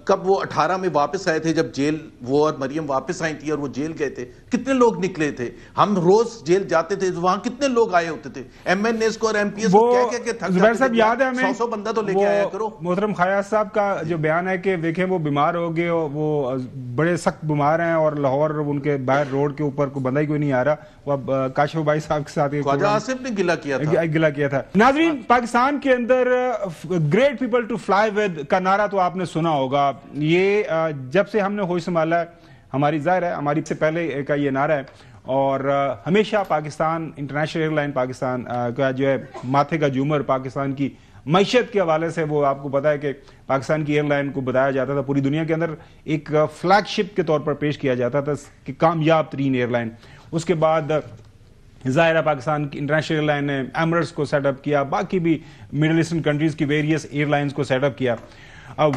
کب وہ 18 میں واپس آئے تھے جب جیل وہ اور مریم واپس آئی تھی اور وہ جیل گئے تھے، کتنے لوگ نکلے تھے؟ ہم روز جیل جاتے تھے، وہاں کتنے لوگ آئے ہوتے تھے؟ ایم این ایس کو اور ایم پی ایس کو کہہ کے تھک زبیر صاحب یاد ہے ہمیں 100 بندہ تو لے کے آیا کرو. محترم خیاض صاحب کا جو بیان ہے کہ دیکھیں وہ بیمار ہو گئے، وہ بڑے سخت بیمار ہیں اور لاہور ان کے باہر روڈ کے اوپر کوئی بندہ ہی کوئی نہیں آ رہا. وہ اب کاشف بھائی صاحب کے ساتھ خواجہ آصف نے گلہ کیا تھا. ناظرین، پاکستان کے اندر great people to fly with کا نعرہ تو آپ نے سنا ہوگا. یہ جب سے ہم نے ہوش سنبھالا ہے، ہماری ظاہر ہے ہماری سے پہلے کا یہ نعرہ ہے، اور ہمیشہ Pakistan international air line Pakistan کا جو ہے ماتھے کا جومر پاکستان کی معیشت کے حوالے سے، وہ آپ کو پتا ہے کہ پاکستان کی ایئر لائن کو بتایا جاتا تھا پوری دنیا کے اندر ایک فلیگ شپ کے طور پر پیش کیا جاتا تھا کہ کامیاب ترین ایئر لائن. اس کے بعد ظاہرہ پاکستان کی انٹرنیشنل ایئر لائن نے ایمریٹس کو سیٹ اپ کیا، باقی بھی مڈل ایسٹرن کنٹریز کی ویریس ایئر لائنز کو سیٹ اپ کیا.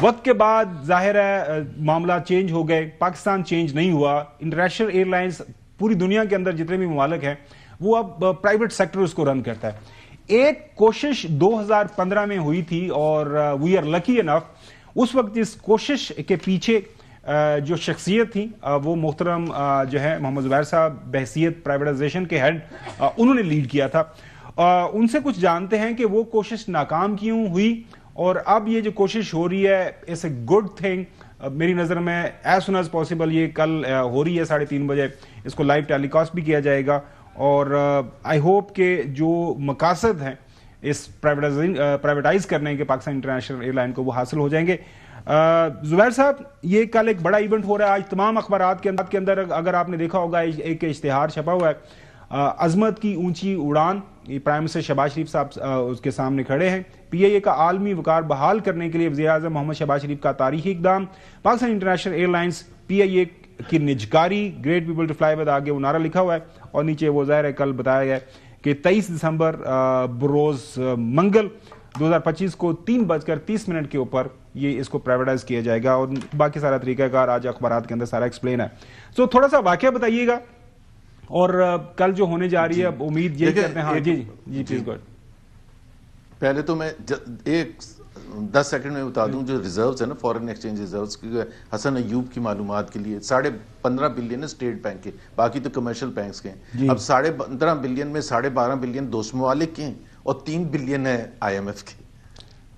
وقت کے بعد ظاہر ہے معاملات چینج ہو گئے، پاکستان چینج نہیں ہوا. انٹرنیشنل ایئر لائنز پوری دنیا کے اندر جتنے بھی ممالک ہیں وہ اب پرائیویٹ سیکٹر اس کو رن کرتا ہے. ایک کوشش 2015 میں ہوئی تھی اور وی آر لکی انف، اس وقت اس کوشش کے پیچھے جو شخصیت تھی وہ محترم جو ہے محمد زبیر صاحب بحیثیت پرائیویٹائزیشن کے ہیڈ، انہوں نے لیڈ کیا تھا. ان سے کچھ جانتے ہیں کہ وہ کوشش ناکام کیوں ہوئی، اور اب یہ جو کوشش ہو رہی ہے اٹس اے گڈ تھنگ میری نظر میں. ایز سون ایز پاسبل یہ کل ہو رہی ہے 3:30 بجے، اس کو لائیو ٹیلی کاسٹ بھی کیا جائے گا، اور آئی ہوپ کہ جو مقاصد ہیں اس پرائیویٹائز کرنے کے پاکستان انٹرنیشنل ایئر لائن کو وہ حاصل ہو جائیں گے. زبیر صاحب، یہ کل ایک بڑا ایونٹ ہو رہا ہے. آج تمام اخبارات کے اندر اگر آپ نے دیکھا ہوگا ایک اشتہار چھپا ہوا ہے، عظمت کی اونچی اڑان. یہ پرائم منسٹر شہباز شریف صاحب اس کے سامنے کھڑے ہیں. پی آئی اے کا عالمی وقار بحال کرنے کے لیے وزیر اعظم محمد شہباز شریف کا تاریخی اقدام. Pakistan international airlines P I A کی نجکاری، great people to fly with, آگے وہ نعرہ لکھا ہوا ہے، اور نیچے وہ ظاہر ہے کل بتایا گیا کہ 23 دسمبر بروز منگل 2025 کو 3:30 کے اوپر یہ اس کو پرائیویٹائز کیا جائے گا، اور باقی سارا طریقہ کار آج اخبارات کے اندر سارا ایکسپلین ہے. سو تھوڑا سا واقعہ بتائیے گا، اور کل جو ہونے جا رہی ہے امید یہ کرتے ہیں. ہاں جی پلیز گو. پہلے تو میں ایک 10 سیکنڈ میں بتا دوں، جو ریزروز ہیں نا فورن ایکسچینج ریزروز، حسن ایوب کی معلومات کے لیے 15.5 بلین اسٹیٹ بینک کے، باقی تو کمرشل بینکس کے ہیں. اب 15.5 بلین میں 12.5 بلین دوست ممالک کے ہیں اور 3 بلین ہے آئی ایم ایف کے.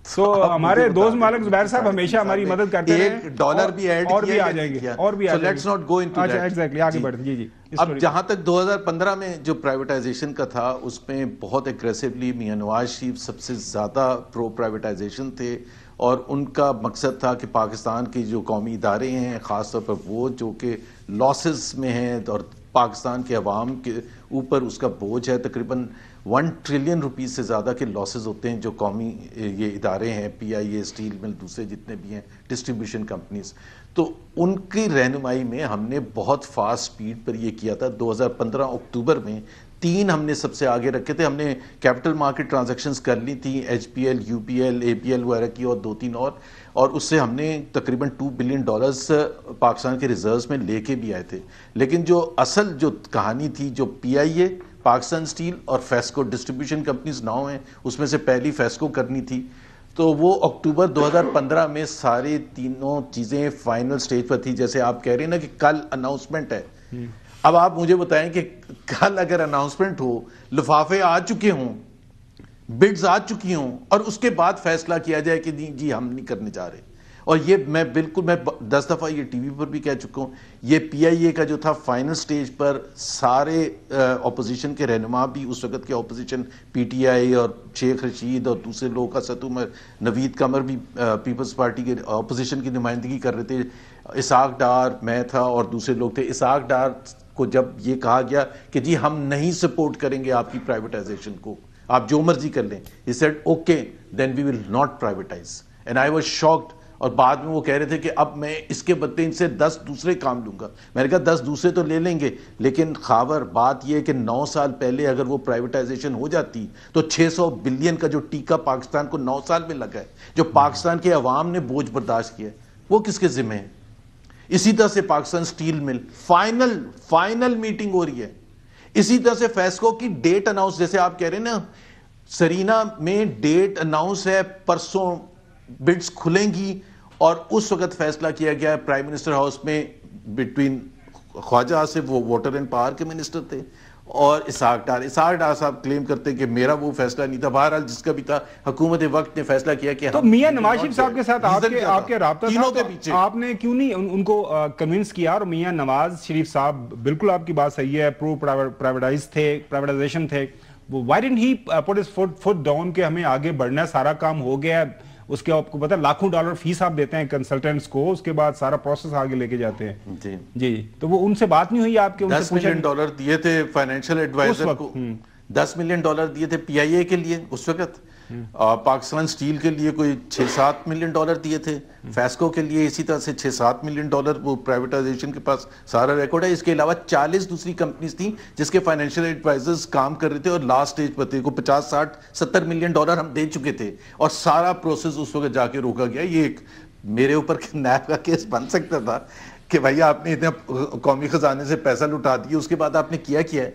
سو ہمارے دوست مالک زبیر صاحب ہمیشہ ہماری مدد کرتے ہیں. $1 بھی ایڈ اور بھی آ جائیں گے، اور بھی آ جائیں گے. Let's not go into that. Exactly آگے بڑھتے ہیں. جی اب جہاں تک 2015 میں جو پرائیویٹائزیشن کا تھا، اس میں بہت ایگریسولی میاں نواز شریف سب سے زیادہ پرو پرائیویٹائزیشن تھے، اور ان کا مقصد تھا کہ پاکستان کے جو قومی ادارے ہیں خاص طور پر وہ جو کہ لاسز میں ہیں، اور پاکستان کے عوام کے اوپر اس کا بوجھ ہے، تقریباً 1 ٹریلین روپیز سے زیادہ کے لاسز ہوتے ہیں جو قومی یہ ادارے ہیں، پی آئی اے، اسٹیل مل، دوسرے جتنے بھی ہیں ڈسٹریبیوشن کمپنیز. تو ان کی رہنمائی میں ہم نے بہت فاسٹ سپیڈ پر یہ کیا تھا. 2015 اکتوبر میں 3 ہم نے سب سے آگے رکھے تھے. ہم نے کیپٹل مارکیٹ ٹرانزیکشنز کر لی تھی، H P L, U P L, A P L وغیرہ کی، اور 2-3 اور اس سے ہم نے تقریباً $2 بلین پاکستان کے ریزروز میں لے کے بھی آئے تھے. لیکن جو اصل جو کہانی تھی، جو پی آئی اے پاکستان اسٹیل اور فیسکو ڈسٹریبیوشن کمپنیز 9 ہیں، اس میں سے پہلی فیسکو کرنی تھی، تو وہ اکتوبر 2015 میں ساری تینوں چیزیں فائنل سٹیج پر تھی. جیسے آپ کہہ رہے ہیں نا کہ کل اناؤنسمنٹ ہے. اب آپ مجھے بتائیں کہ کل اگر اناؤنسمنٹ ہو، لفافے آ چکے ہوں، بڈز آ چکی ہوں، اور اس کے بعد فیصلہ کیا جائے کہ جی ہم نہیں کرنے جا رہے. اور یہ میں 10 دفعہ یہ ٹی وی پر بھی کہہ چکا ہوں، یہ پی آئی اے کا جو تھا فائنل سٹیج پر سارے اپوزیشن کے رہنما بھی، اس وقت کے اپوزیشن پی ٹی آئی اور شیخ رشید اور دوسرے لوگ کا ست عمر، نوید قمر بھی پیپلز پارٹی کے اپوزیشن کی نمائندگی کر رہے تھے، اسحاق ڈار، میں تھا اور دوسرے لوگ تھے. اسحاق ڈار کو جب یہ کہا گیا کہ جی ہم نہیں سپورٹ کریں گے آپ کی پرائیویٹائزیشن کو، آپ جو مرضی کر لیں، he said okay then we will not privatize, and I was shocked. اور بعد میں وہ کہہ رہے تھے کہ اب میں اس کے بدلے ان سے 10 دوسرے کام لوں گا. میں نے کہا 10 دوسرے تو لے لیں گے، لیکن خاور بات یہ کہ 9 سال پہلے اگر وہ پرائیویٹائزیشن ہو جاتی تو 600 بلین کا جو ٹیکہ پاکستان کو 9 سال میں لگا ہے، جو پاکستان کے عوام نے بوجھ برداشت کیا ہے، وہ کس کے ذمہ ہے؟ اسی طرح سے Pakistan steel mill final meeting ہو رہی ہے. اسی طرح سے فیسکو کی ڈیٹ اناؤنس، جیسے آپ کہہ رہے ہیں نا سرینا میں ڈیٹ اناؤنس ہے، پرسوں بڈز کھلیں گی، اور اس وقت فیصلہ کیا گیا پرائم منسٹر ہاؤس میں بٹوین خواجہ آصف، وہ واٹر اینڈ پاور کے منسٹر تھے، اور اسحاق ڈار صاحب کلیم کرتے ہیں کہ میرا وہ فیصلہ نہیں تھا. بہرحال جس کا بھی تھا، حکومت وقت نے فیصلہ کیا کہ تو میاں نواز شریف صاحب کے ساتھ آپ کے رابطہ تھا، آپ نے کیوں نہیں ان کو کنونس کیا؟ اور میاں نواز شریف صاحب بالکل آپ کی بات صحیح ہے، پرو پرائیویٹائزیشن تھے، why didn't he put his foot down کہ ہمیں آگے بڑھنا ہے، سارا کام ہو گیا ہے. اس کے آپ کو پتا لاکھوں ڈالر فیس آپ دیتے ہیں کنسلٹنٹس کو، اس کے بعد سارا پروسیس آگے لے کے جاتے ہیں. جی تو وہ ان سے بات نہیں ہوئی آپ کے؟ 10 ملین ڈالر دیے تھے فائنینشیل ایڈوائزر کو، 10 ملین ڈالر دیے تھے پی آئی اے کے لیے اس وقت، پاکستان سٹیل کے لیے کوئی 6-7 ملین ڈالر دیے تھے، فیسکو کے لیے اسی طرح سے 6-7 ملین ڈالر، وہ پرائیویٹائزیشن کے پاس سارا ریکارڈ ہے. اس کے علاوہ 40 دوسری کمپنیز تھیں جس کے فائنینشیل ایڈوائزرز کام کر رہے تھے، اور لاسٹ سٹیج پر تھے، کو 50-60-70 ملین ڈالر ہم دے چکے تھے، اور سارا پروسیس اس وقت جا کے روکا گیا. یہ ایک میرے اوپر نیب کا کیس بن سکتا تھا کہ بھائی آپ نے اتنا قومی خزانے سے پیسہ لٹا دیا، اس کے بعد آپ نے کیا ہے.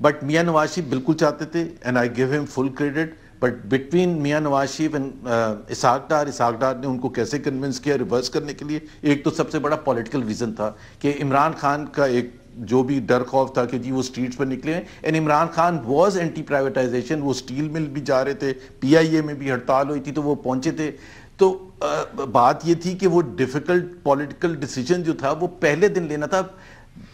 بٹ میاں نواز شریف بالکل چاہتے تھے، اینڈ آئی گیو ہم فل credit. But between Mian Nawaz Sharif and Ishaq Dar نے ان کو کیسے کنونس کیا ریورس کرنے کے لیے؟ ایک تو سب سے بڑا پولیٹیکل ریزن تھا کہ عمران خان کا ایک جو بھی ڈر خوف تھا کہ جی وہ سٹریٹس پر نکلے ہیں، and Imran Khan was anti privatisation, وہ سٹیل مل بھی جا رہے تھے، پی آئی اے میں بھی ہڑتال ہوئی تھی تو وہ پہنچے تھے. تو بات یہ تھی کہ وہ ڈیفیکلٹ پولیٹیکل ڈیسیجن جو تھا وہ پہلے دن لینا تھا،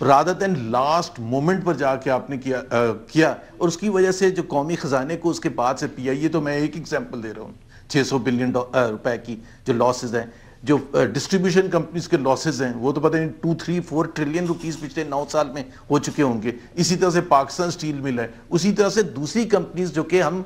رادر دین لاسٹ مومنٹ پر جا کے آپ نے کیا، اور اس کی وجہ سے جو قومی خزانے کو اس کے بعد سے پی آئی اے، تو میں ایک ایگزامپل دے رہا ہوں، 600 بلین روپے کی جو لاسز ہیں، جو ڈسٹریبیوشن کمپنیز کے لاسز ہیں، وہ تو پتہ نہیں 2-3-4 ٹریلین روپیز پچھلے 9 سال میں ہو چکے ہوں گے. اسی طرح سے پاکستان سٹیل مل ہے، اسی طرح سے دوسری کمپنیز جو کہ ہم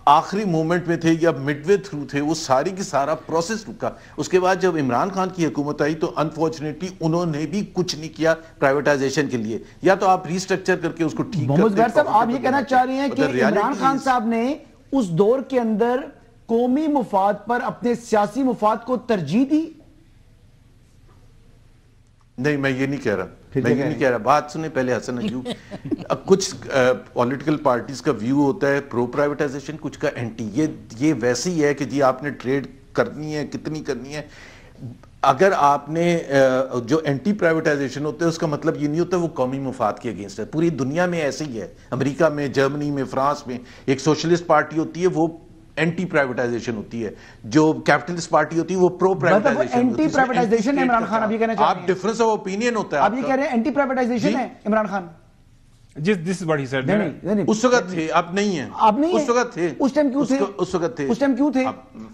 آخری مومنٹ میں تھے یا مڈ وے تھرو تھے، وہ ساری کی سارا پروسیس رکا. اس کے بعد جب عمران خان کی حکومت آئی تو انفارچونیٹلی انہوں نے بھی کچھ نہیں کیا پرائیویٹائزیشن کے لیے. یا تو آپ ریسٹرکچر کر کے اس کو ٹھیک کرتے. محمد زبیر صاحب آپ یہ کہنا چاہ رہے ہیں کہ عمران خان صاحب نے اس دور کے اندر قومی مفاد پر اپنے سیاسی مفاد کو ترجیح دی؟ نہیں، میں یہ نہیں کہہ رہا، بات سنیں پہلے حسن ایوب. کچھ پولیٹیکل پارٹیز کا ویو ہوتا ہے پرو پرائیویٹائزیشن، کچھ کا اینٹی. یہ ویسے ہی ہے کہ جی آپ نے ٹریڈ کرنی ہے، کتنی کرنی ہے. اگر آپ نے جو اینٹی پرائیویٹائزیشن ہوتا ہے اس کا مطلب یہ نہیں ہوتا وہ قومی مفاد کے اگینسٹ ہے. پوری دنیا میں ایسے ہی ہے، امریکہ میں، جرمنی میں، فرانس میں ایک سوشلسٹ پارٹی ہوتی ہے، وہ اینٹی پرائیویٹائزیشن ہوتی ہے. جو کیپٹلسٹ پارٹی ہوتی ہے وہ پرو پرائیویٹائزیشن. اینٹی پرائیویٹائزیشن ہے عمران خان، اب یہ کہنا چاہ رہے ہیں. آپ ڈفرنس آف اوپینین ہوتا ہے آپ یہ کہہ رہے ہیں اینٹی پرائیویٹائزیشن ہے Imran Khan. This is what he said. اس وقت تھے، اب نہیں ہیں. اب نہیں ہیں. اس وقت تھے. اس ٹائم کیوں تھے؟ اس وقت تھے. اس ٹائم کیوں تھے؟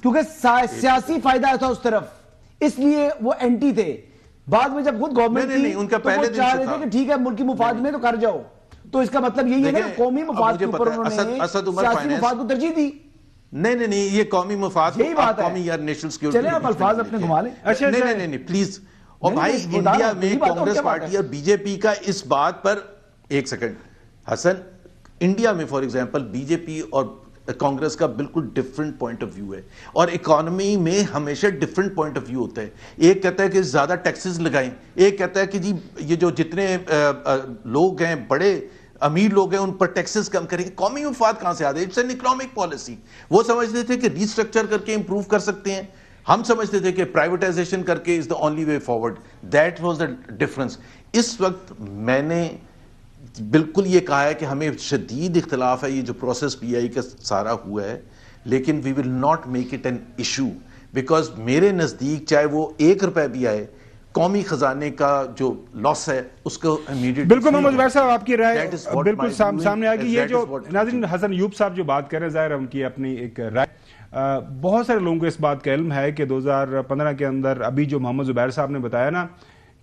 کیونکہ سیاسی فائدہ تھا اس طرف، اس لیے وہ اینٹی تھے. بعد میں جب خود گورنمنٹ تھی تو وہ چاہ رہے تھے کہ ٹھیک ہے ملکی مفاد میں تو کر جاؤ. تو اس کا مطلب یہی ہے کہ قومی مفاد کے اوپر انہوں نے سیاسی مفاد کو ترجیح دی. نہیں، یہ قومی مفاد، یہی بات ہے. قومی یا نیشنل سیکیورٹی. چلیں آپ الفاظ اپنے گھما لیں. نہیں پلیز. اور بھائی انڈیا میں کانگریس پارٹی اور بی جے پی کا اس بات پر، ایک سیکنڈ حسن، انڈیا میں فار ایگزامپل بی جے پی اور کانگریس کا بالکل ڈیفرنٹ پوائنٹ آف ویو ہے، اور اکانومی میں ہمیشہ ڈیفرنٹ پوائنٹ آف ویو ہوتا ہے. ایک کہتا ہے کہ زیادہ ٹیکسز لگائیں، ایک کہتا ہے کہ جی یہ جو جتنے لوگ ہیں بڑے امیر لوگ ہیں ان پر ٹیکسز کم کریں گے. قومی مفاد کہاں سے آتے ہیں؟ It's an economic policy. وہ سمجھتے تھے کہ ریسٹرکچر کر کے امپروو کر سکتے ہیں, ہم سمجھتے تھے کہ پرائیویٹائزیشن کر کے is the only way forward. That was the difference. اس وقت میں نے بالکل یہ کہا ہے کہ ہمیں شدید اختلاف ہے یہ جو پروسیس پی آئی کا سارا ہوا ہے, لیکن we will not make it an issue, because میرے نزدیک چاہے وہ 1 روپے بھی آئے, قومی خزانے کا جو لاس ہے اس کو امیڈیٹ. بالکل محمد زبیر صاحب, آپ کی رائے بالکل سامنے آ گئی. یہ جو ناظرین حسن ایوب صاحب جو بات کر رہے ہیں, ظاہر ان کی اپنی ایک رائے. بہت سارے لوگوں کو اس بات کا علم ہے کہ 2015 کے اندر ابھی جو محمد زبیر صاحب نے بتایا نا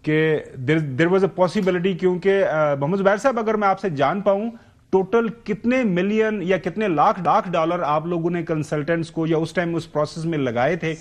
کہ دیر واز اے پاسبلٹی, کیونکہ محمد زبیر صاحب اگر میں آپ سے جان پاؤں ٹوٹل کتنے ملین یا کتنے لاکھ ڈالر آپ لوگوں نے کنسلٹنٹس کو یا اس ٹائم اس پروسیس میں لگائے تھے,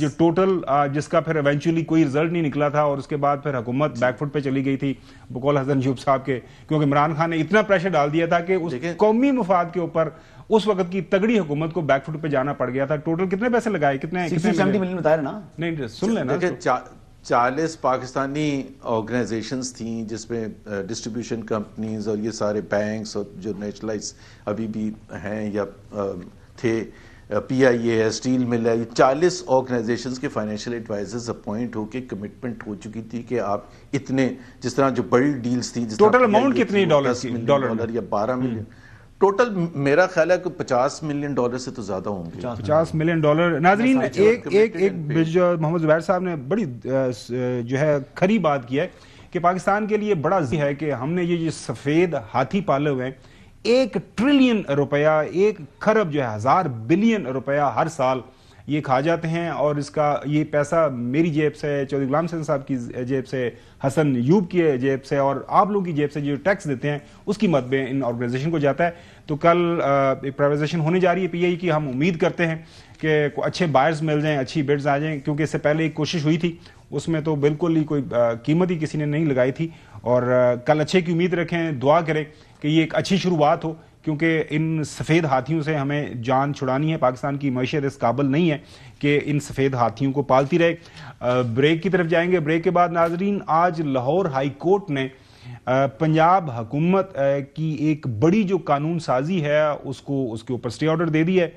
جو ٹوٹل جس کا پھر ایونچولی کوئی رزلٹ نہیں نکلا تھا, اور اس کے بعد پھر حکومت بیک فٹ پہ چلی گئی تھی بقول حسن ایوب صاحب کے, کیونکہ عمران خان نے اتنا پریشر ڈال دیا تھا کہ اس قومی مفاد کے اوپر اس وقت کی تگڑی حکومت کو بیک فٹ پہ جانا پڑ گیا تھا. ٹوٹل کتنے پیسے لگائے, کتنے 70 ملین بتایا نا, نہیں سن لینا. 40 پاکستانی آرگنائزیشنز تھیں جس میں ڈسٹریبیوشن کمپنیز اور یہ سارے بینکس اور جو نیشنلائز ابھی بھی ہیں یا تھے, پی آئی اے ہے, اسٹیل مل ہے, 40 آرگنائزیشنز کے فائنینشیل ایڈوائزرز اپوائنٹ ہو کے کمٹمنٹ ہو چکی تھی کہ آپ اتنے, جس طرح جو بڑی ڈیلز تھیں, ٹوٹل اماؤنٹ کتنی ڈالر یا 12 ملین ٹوٹل, میرا خیال ہے کہ $50 ملین سے تو زیادہ ہوں گے. $50 ملین. ناظرین ایک جو محمد زبیر صاحب نے بڑی جو ہے کھری بات کی ہے کہ پاکستان کے لیے بڑا ہے کہ ہم نے یہ جو سفید ہاتھی پالے ہوئے ہیں, 1 ٹریلین روپیہ, 1 کھرب جو ہے 1000 بلین روپیہ ہر سال یہ کھا جاتے ہیں, اور اس کا یہ پیسہ میری جیب سے, چودھری غلام حسین صاحب کی جیب سے, حسن ایوب کی جیب سے, اور آپ لوگوں کی جیب سے جو ٹیکس دیتے ہیں اس کی مد میں ان آرگنائزیشن کو جاتا ہے. تو کل ایک پرائیویزیشن ہونے جا رہی ہے پی آئی کی, ہم امید کرتے ہیں کہ اچھے بائرز مل جائیں, اچھی بڈز آ جائیں, کیونکہ اس سے پہلے ایک کوشش ہوئی تھی, اس میں تو بالکل ہی کوئی قیمت ہی کسی نے نہیں لگائی تھی. اور کل اچھے کی امید رکھیں, دعا کریں کہ یہ ایک اچھی شروعات ہو, کیونکہ ان سفید ہاتھیوں سے ہمیں جان چھڑانی ہے. پاکستان کی معیشت اس قابل نہیں ہے کہ ان سفید ہاتھیوں کو پالتی رہے. بریک کی طرف جائیں گے. بریک کے بعد ناظرین, آج لاہور ہائی کورٹ نے پنجاب حکومت کی ایک بڑی جو قانون سازی ہے اس کے اوپر اسٹے آرڈر دے دی ہے,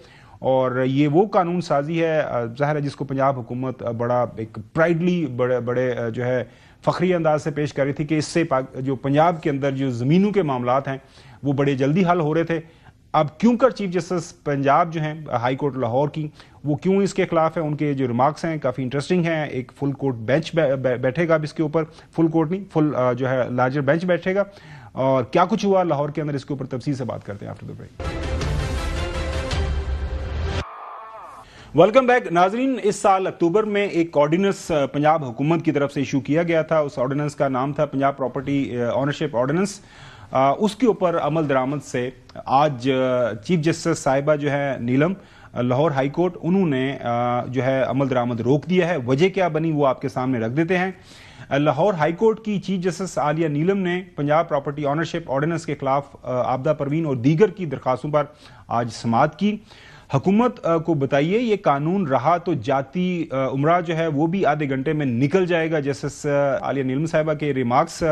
اور یہ وہ قانون سازی ہے ظاہر ہے جس کو پنجاب حکومت بڑا ایک پرائڈلی بڑے جو ہے فخری انداز سے پیش کر رہی تھی کہ اس سے جو پنجاب کے اندر جو زمینوں کے معاملات ہیں وہ بڑے جلدی حل ہو رہے تھے. اب کیوں کر چیف جسٹس پنجاب جو ہیں ہائی کورٹ لاہور کی, وہ کیوں اس کے خلاف ہیں, ان کے جو ریمارکس ہیں کافی انٹرسٹنگ ہیں. ایک فل کورٹ بینچ بیٹھے گا اب اس کے اوپر, فل کورٹ نہیں, فل جو ہے لارجر بینچ بیٹھے گا, اور کیا کچھ ہوا لاہور کے اندر اس کے اوپر تفصیل سے بات کرتے ہیں after the break. Welcome back ناظرین. اس سال اکتوبر میں ایک آرڈیننس پنجاب حکومت کی طرف سے ایشو کیا گیا تھا. اس آرڈیننس کا نام تھا پنجاب پراپرٹی آنرشپ آرڈیننس. اس کے اوپر عمل درآمد سے آج چیف جسٹس صاحبہ جو ہے نیلم لاہور ہائی کورٹ, انہوں نے جو ہے عمل درآمد روک دیا ہے. وجہ کیا بنی وہ آپ کے سامنے رکھ دیتے ہیں. لاہور ہائی کورٹ کی چیف جسٹس عالیہ نیلم نے پنجاب پراپرٹی آنرشپ آرڈیننس کے خلاف عابدہ پروین اور دیگر کی درخواستوں پر آج سماعت کی. حکومت کو بتائیے یہ قانون رہا تو جاتی عمرہ جو ہے وہ بھی آدھے گھنٹے میں نکل جائے گا. جسٹس عالیہ نیلم صاحبہ کے ریمارکس,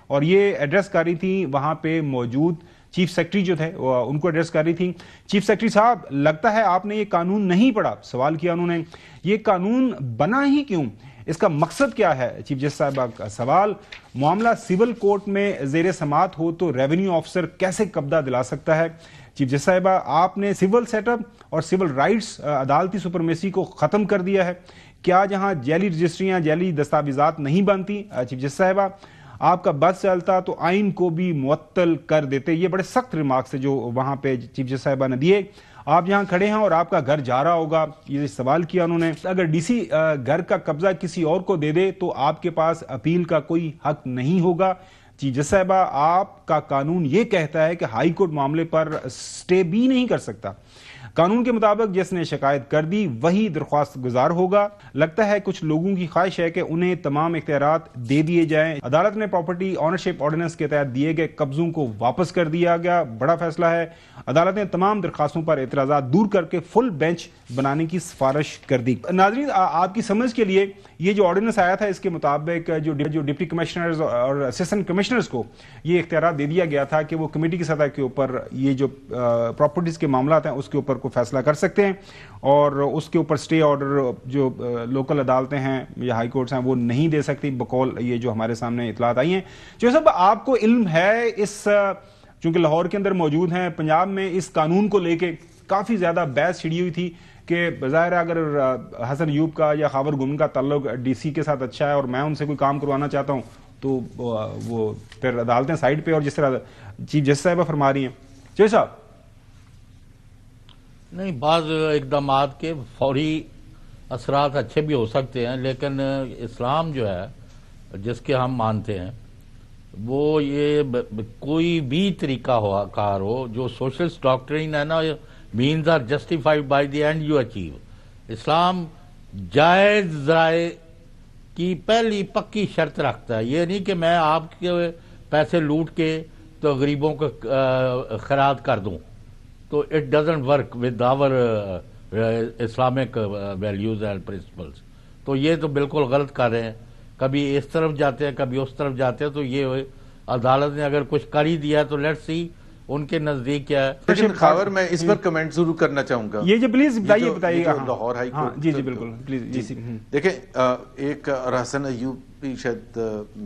اور یہ ایڈریس کر رہی تھی وہاں پہ موجود چیف سیکرٹری جو تھے, ان کو ایڈریس کر رہی تھی. چیف سیکرٹری صاحب, لگتا ہے آپ نے یہ قانون نہیں پڑھا. سوال کیا انہوں نے, یہ قانون بنا ہی کیوں, اس کا مقصد کیا ہے. چیف جسٹس صاحبہ کا سوال, معاملہ سول کورٹ میں زیر سماعت ہو تو ریونیو آفیسر کیسے قبضہ دلا سکتا ہے. چیف جسٹس صاحبہ, آپ نے سول سیٹ اپ اور سول رائٹس عدالتی سپرمیسی کو ختم کر دیا ہے. کیا جہاں جعلی رجسٹریاں, جعلی دستاویزات نہیں بنتی, چیف جسٹس صاحبہ آپ کا بس چلتا تو آئین کو بھی معطل کر دیتے. یہ بڑے سخت ریمارکس جو وہاں پہ چیف جسٹس صاحبہ نے دیے. آپ یہاں کھڑے ہیں اور آپ کا گھر جا رہا ہوگا, یہ سوال کیا انہوں نے. اگر ڈی سی گھر کا قبضہ کسی اور کو دے دے تو آپ کے پاس اپیل کا کوئی حق نہیں ہوگا. چیف جسٹس صاحبہ, آپ کا قانون یہ کہتا ہے کہ ہائی کورٹ معاملے پر سٹے بھی نہیں کر سکتا. قانون کے مطابق جس نے شکایت کر دی وہی درخواست گزار ہوگا. لگتا ہے کچھ لوگوں کی خواہش ہے کہ انہیں تمام اختیارات دے دیے جائیں. عدالت نے پراپرٹی آنرشپ آرڈیننس کے تحت دیے گئے قبضوں کو واپس کر دیا گیا. بڑا فیصلہ ہے. عدالت نے تمام درخواستوں پر اعتراضات دور کر کے فل بینچ بنانے کی سفارش کر دی. ناظرین, آپ کی سمجھ کے لیے یہ جو آرڈیننس آیا تھا اس کے مطابق جو ڈپٹی کمشنرز اور اسسٹنٹ کمشنر کمشنرز کو یہ اختیارات دے دیا گیا تھا کہ وہ کمیٹی کی سطح کے اوپر یہ جو پراپرٹیز کے معاملات ہیں اس کے اوپر کوئی فیصلہ کر سکتے ہیں، اور اس کے اوپر سٹے آرڈر جو لوکل عدالتیں ہیں یا ہائی کورٹس ہیں وہ نہیں دے سکتی، بقول یہ جو ہمارے سامنے اطلاعات آئی ہیں۔ جو صاحب آپ کو علم ہے اس چونکہ لاہور کے اندر موجود ہیں، پنجاب میں اس قانون کو لے کے کافی زیادہ بحث چھڑی ہوئی تھی کہ ظاہر ہے اگر حسن ایوب کا یا خاور گمن کا تعلق ڈی سی کے ساتھ اچھا ہے اور میں ان سے کوئی کام کروانا چاہتا ہوں تو وہ پھر عدالتیں سائڈ پہ، اور جس طرح چیف جسٹس صاحبہ فرما رہی ہیں۔ چوہے صاحب نہیں، بعض اقدامات کے فوری اثرات اچھے بھی ہو سکتے ہیں، لیکن اسلام جو ہے جس کے ہم مانتے ہیں وہ یہ کوئی بھی طریقہ کار ہو جو سوشلسٹ ڈاکٹرین ہے نا، means are justified by the end you achieve. Islam جائز ذرائع کی پہلی پکی شرط رکھتا ہے، یہ نہیں کہ میں آپ کے پیسے لوٹ کے تو غریبوں کو خیرات کر دوں، تو it doesn't work with our Islamic values and principles. تو یہ تو بالکل غلط کر رہے ہیں، کبھی اس طرف جاتے ہیں کبھی اس طرف جاتے ہیں، تو یہ عدالت نے اگر کچھ کر ہی دیا ہے تو لیٹس سی ان کے نزدیک کیا ہے۔ لیکن خاور میں اس پر کمنٹ ضرور کرنا چاہوں گا، یہ جو پلیز بتائیے گا لاہور ہائی کورٹ۔ جی جی بالکل پلیز۔ دیکھیں ایک حسن ایوب بھی شاید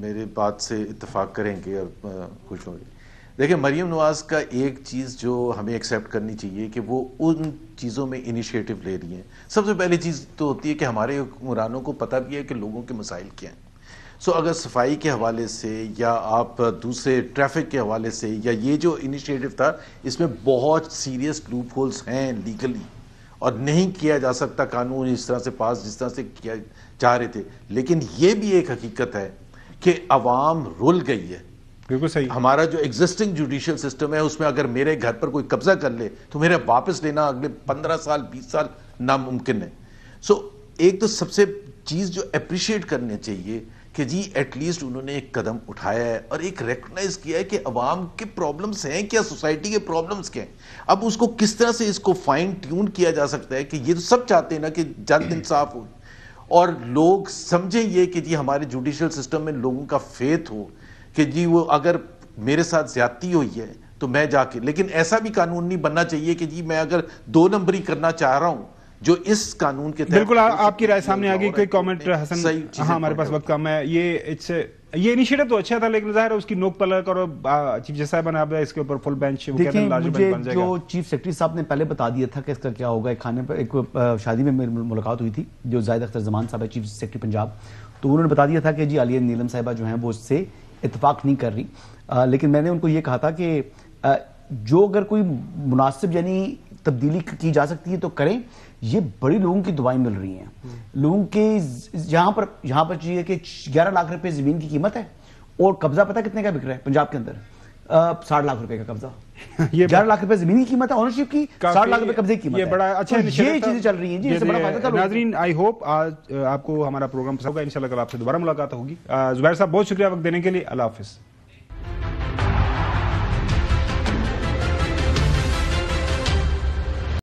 میرے بات سے اتفاق کریں گے اور خوش ہوں گے۔ دیکھیں مریم نواز کا ایک چیز جو ہمیں ایکسیپٹ کرنی چاہیے کہ وہ ان چیزوں میں انیشیٹو لے رہی ہیں۔ سب سے پہلی چیز تو ہوتی ہے کہ ہمارے حکمرانوں کو پتہ بھی ہے کہ لوگوں کے مسائل کیا ہیں۔ اگر صفائی کے حوالے سے یا آپ دوسرے ٹریفک کے حوالے سے، یا یہ جو انیشیٹو تھا اس میں بہت سیریس لوپ ہولز ہیں لیگلی، اور نہیں کیا جا سکتا قانون اس طرح سے پاس جس طرح سے کیا چاہ رہے تھے۔ لیکن یہ بھی ایک حقیقت ہے کہ عوام رول گئی ہے۔ بالکل صحیح۔ ہمارا جو ایگزسٹنگ جوڈیشل سسٹم ہے اس میں اگر میرے گھر پر کوئی قبضہ کر لے تو میرے واپس لینا اگلے 15 سال 20 سال ناممکن ہے۔ ایک تو سب سے چیز جو اپریشیٹ کرنے چاہیے کہ جی ایٹ لیسٹ انہوں نے ایک قدم اٹھایا ہے اور ایک ریکگنائز کیا ہے کہ عوام کے پرابلمز ہیں کیا، سوسائٹی کے پرابلمز کیا ہیں۔ اب اس کو کس طرح سے اس کو فائن ٹیون کیا جا سکتا ہے کہ یہ تو سب چاہتے ہیں نا کہ جلد انصاف ہو اور لوگ سمجھیں یہ کہ جی ہمارے جوڈیشل سسٹم میں لوگوں کا فیتھ ہو کہ جی وہ اگر میرے ساتھ زیادتی ہوئی ہے تو میں جا کے، لیکن ایسا بھی قانون نہیں بننا چاہیے کہ جی میں اگر 2 نمبری کرنا چاہ رہا ہوں جو اس قانون کے تحت۔ بالکل آپ کی رائے سامنے آ گئی۔ کوئی کامنٹ حسن؟ ہاں ہمارے پاس وقت کم ہے۔ یہ انیشیٹو تو اچھا تھا لیکن ظاہر ہے اس کی نوک تلک اور چیف جسٹس صاحب نے اس کے اوپر فل بینچ مجھے جو چیف سیکرٹری صاحب نے پہلے بتا دیا تھا کہ اس کا کیا ہوگا، ایک کھانے پر ایک شادی میں میری ملاقات ہوئی تھی جو زاہد اختر زمان صاحب ہے چیف سیکرٹری پنجاب، تو انہوں نے بتا دیا تھا کہ جی عالیہ نیلم صاحبہ جو ہیں وہ اس سے اتفاق نہیں کر رہی، لیکن میں نے ان کو یہ کہا تھا کہ جو اگر کوئی مناسب یعنی تبدیلی کی جا سکتی ہے تو کریں، یہ بڑی لوگوں کی دعائیں مل رہی ہیں، لوگوں کے یہاں پر چاہیے کہ 11 لاکھ روپے زمین کی قیمت ہے اور قبضہ پتہ کتنے کا بک رہا ہے پنجاب کے اندر، 60 لاکھ روپے کا قبضہ، 11 لاکھ روپے زمین کی قیمت ہے، اونرشپ کی 60 لاکھ روپے قبضے کی قیمت ہے۔ یہ بڑا اچھا یہ چیزیں چل رہی ہیں جی، اس سے بڑا فائدہ تھا۔ ناظرین آئی ہوپ آج آپ کو ہمارا پروگرام پسند ہوگا، انشاءاللہ کل آپ سے دوبارہ ملاقات ہوگی۔ زبیر صاحب بہت شکریہ وقت دینے کے لیے، اللہ حافظ۔